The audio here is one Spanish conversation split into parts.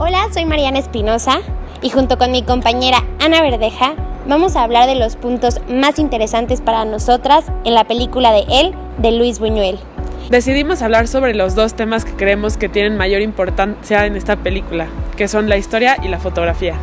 Hola, soy Mariana Espinosa y junto con mi compañera Ana Verdeja vamos a hablar de los puntos más interesantes para nosotras en la película de Él, de Luis Buñuel. Decidimos hablar sobre los dos temas que creemos que tienen mayor importancia en esta película, que son la historia y la fotografía.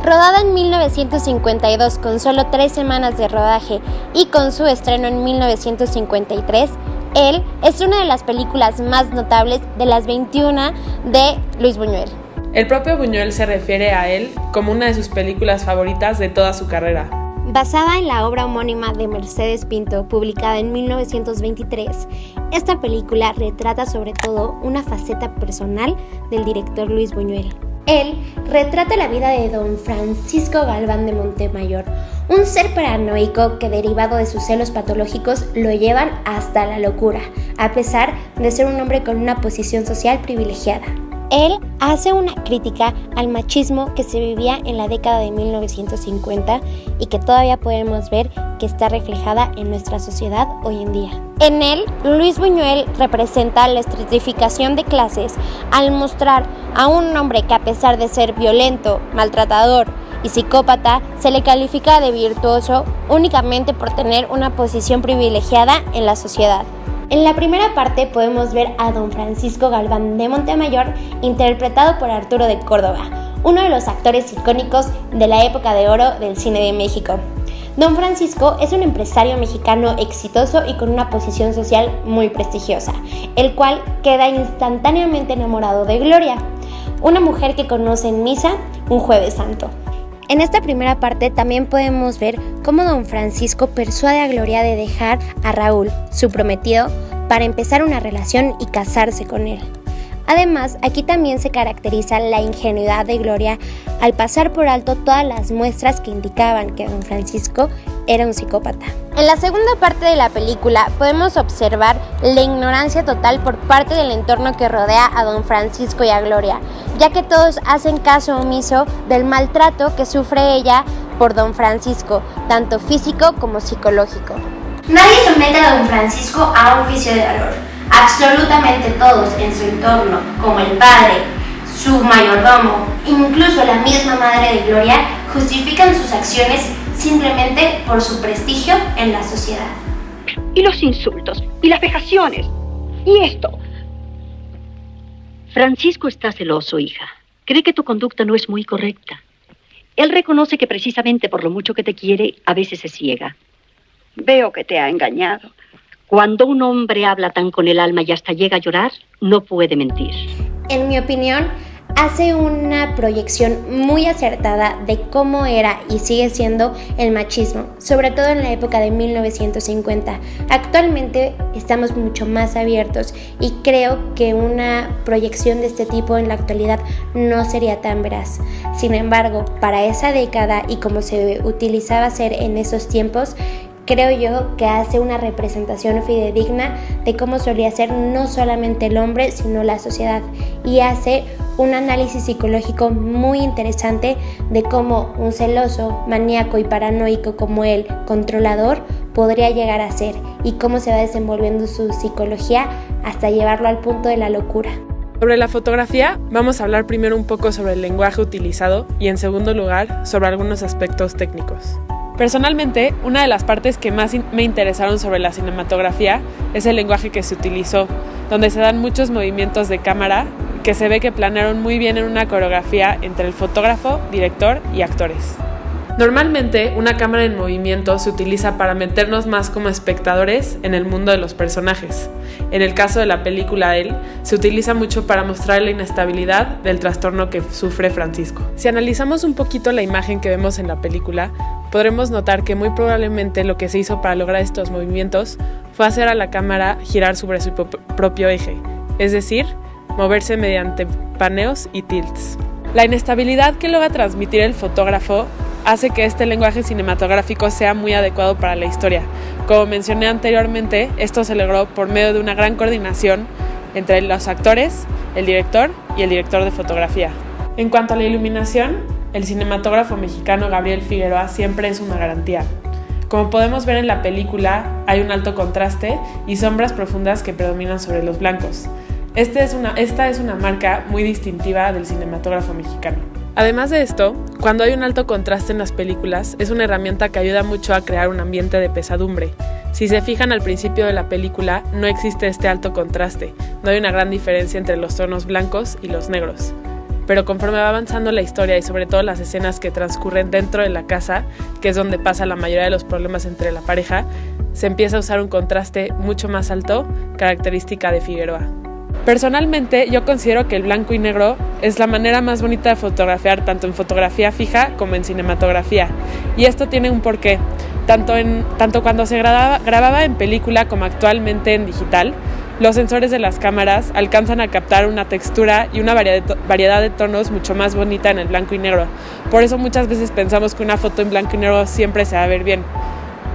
Rodada en 1952 con solo 3 semanas de rodaje y con su estreno en 1953, Él es una de las películas más notables de las 21 de Luis Buñuel. El propio Buñuel se refiere a Él como una de sus películas favoritas de toda su carrera. Basada en la obra homónima de Mercedes Pinto, publicada en 1923, esta película retrata sobre todo una faceta personal del director Luis Buñuel. Él retrata la vida de don Francisco Galván de Montemayor, un ser paranoico que, derivado de sus celos patológicos, lo llevan hasta la locura, a pesar de ser un hombre con una posición social privilegiada. Él hace una crítica al machismo que se vivía en la década de 1950 y que todavía podemos ver que está reflejada en nuestra sociedad hoy en día. En él, Luis Buñuel representa la estratificación de clases al mostrar a un hombre que, a pesar de ser violento, maltratador y psicópata, se le califica de virtuoso únicamente por tener una posición privilegiada en la sociedad. En la primera parte podemos ver a don Francisco Galván de Montemayor, interpretado por Arturo de Córdoba, uno de los actores icónicos de la época de oro del cine de México. Don Francisco es un empresario mexicano exitoso y con una posición social muy prestigiosa, el cual queda instantáneamente enamorado de Gloria, una mujer que conoce en misa un Jueves Santo. En esta primera parte también podemos ver cómo don Francisco persuade a Gloria de dejar a Raúl, su prometido, para empezar una relación y casarse con él. Además, aquí también se caracteriza la ingenuidad de Gloria al pasar por alto todas las muestras que indicaban que don Francisco era un psicópata. En la segunda parte de la película podemos observar la ignorancia total por parte del entorno que rodea a don Francisco y a Gloria, ya que todos hacen caso omiso del maltrato que sufre ella por don Francisco, tanto físico como psicológico. Nadie somete a don Francisco a un juicio de valor. Absolutamente todos en su entorno, como el padre, su mayordomo, incluso la misma madre de Gloria, justifican sus acciones simplemente por su prestigio en la sociedad. Y los insultos, y las vejaciones, y esto. Francisco está celoso, hija. Cree que tu conducta no es muy correcta. Él reconoce que precisamente por lo mucho que te quiere, a veces se ciega. Veo que te ha engañado. Cuando un hombre habla tan con el alma y hasta llega a llorar, no puede mentir. En mi opinión, hace una proyección muy acertada de cómo era y sigue siendo el machismo, sobre todo en la época de 1950. Actualmente estamos mucho más abiertos y creo que una proyección de este tipo en la actualidad no sería tan veraz. Sin embargo, para esa década y como se utilizaba hacer en esos tiempos, creo yo que hace una representación fidedigna de cómo solía ser no solamente el hombre, sino la sociedad, y hace un análisis psicológico muy interesante de cómo un celoso, maníaco y paranoico como él, controlador, podría llegar a ser, y cómo se va desenvolviendo su psicología hasta llevarlo al punto de la locura. Sobre la fotografía, vamos a hablar primero un poco sobre el lenguaje utilizado y en segundo lugar, sobre algunos aspectos técnicos. Personalmente, una de las partes que más me interesaron sobre la cinematografía es el lenguaje que se utilizó, donde se dan muchos movimientos de cámara que se ve que planearon muy bien en una coreografía entre el fotógrafo, director y actores. Normalmente, una cámara en movimiento se utiliza para meternos más como espectadores en el mundo de los personajes. En el caso de la película Él, se utiliza mucho para mostrar la inestabilidad del trastorno que sufre Francisco. Si analizamos un poquito la imagen que vemos en la película, podremos notar que muy probablemente lo que se hizo para lograr estos movimientos fue hacer a la cámara girar sobre su propio eje, es decir, moverse mediante paneos y tilts. La inestabilidad que logra transmitir el fotógrafo hace que este lenguaje cinematográfico sea muy adecuado para la historia. Como mencioné anteriormente, esto se logró por medio de una gran coordinación entre los actores, el director y el director de fotografía. En cuanto a la iluminación, el cinematógrafo mexicano Gabriel Figueroa siempre es una garantía. Como podemos ver en la película, hay un alto contraste y sombras profundas que predominan sobre los blancos. Esta es una marca muy distintiva del cinematógrafo mexicano. Además de esto, cuando hay un alto contraste en las películas, es una herramienta que ayuda mucho a crear un ambiente de pesadumbre. Si se fijan al principio de la película, no existe este alto contraste, no hay una gran diferencia entre los tonos blancos y los negros. Pero conforme va avanzando la historia y sobre todo las escenas que transcurren dentro de la casa, que es donde pasa la mayoría de los problemas entre la pareja, se empieza a usar un contraste mucho más alto, característica de Figueroa. Personalmente, yo considero que el blanco y negro es la manera más bonita de fotografiar, tanto en fotografía fija como en cinematografía. Y esto tiene un porqué. Tanto cuando se grababa en película como actualmente en digital, los sensores de las cámaras alcanzan a captar una textura y una variedad de tonos mucho más bonita en el blanco y negro. Por eso muchas veces pensamos que una foto en blanco y negro siempre se va a ver bien,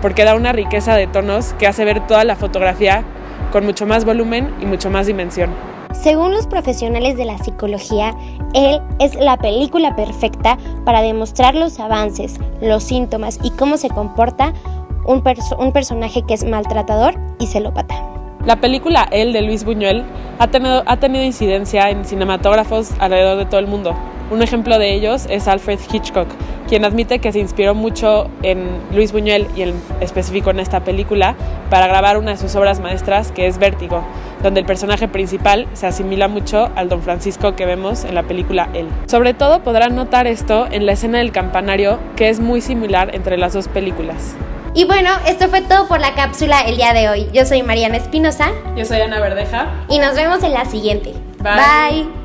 porque da una riqueza de tonos que hace ver toda la fotografía con mucho más volumen y mucho más dimensión. Según los profesionales de la psicología, él es la película perfecta para demostrar los avances, los síntomas y cómo se comporta un personaje que es maltratador y celópata. La película Él de Luis Buñuel ha tenido incidencia en cinematógrafos alrededor de todo el mundo. Un ejemplo de ellos es Alfred Hitchcock, quien admite que se inspiró mucho en Luis Buñuel y en específico en esta película para grabar una de sus obras maestras, que es Vértigo, donde el personaje principal se asimila mucho al Don Francisco que vemos en la película Él. Sobre todo podrán notar esto en la escena del campanario, que es muy similar entre las dos películas. Y bueno, esto fue todo por la cápsula el día de hoy. Yo soy Mariana Espinosa. Yo soy Ana Verdeja. Y nos vemos en la siguiente. Bye.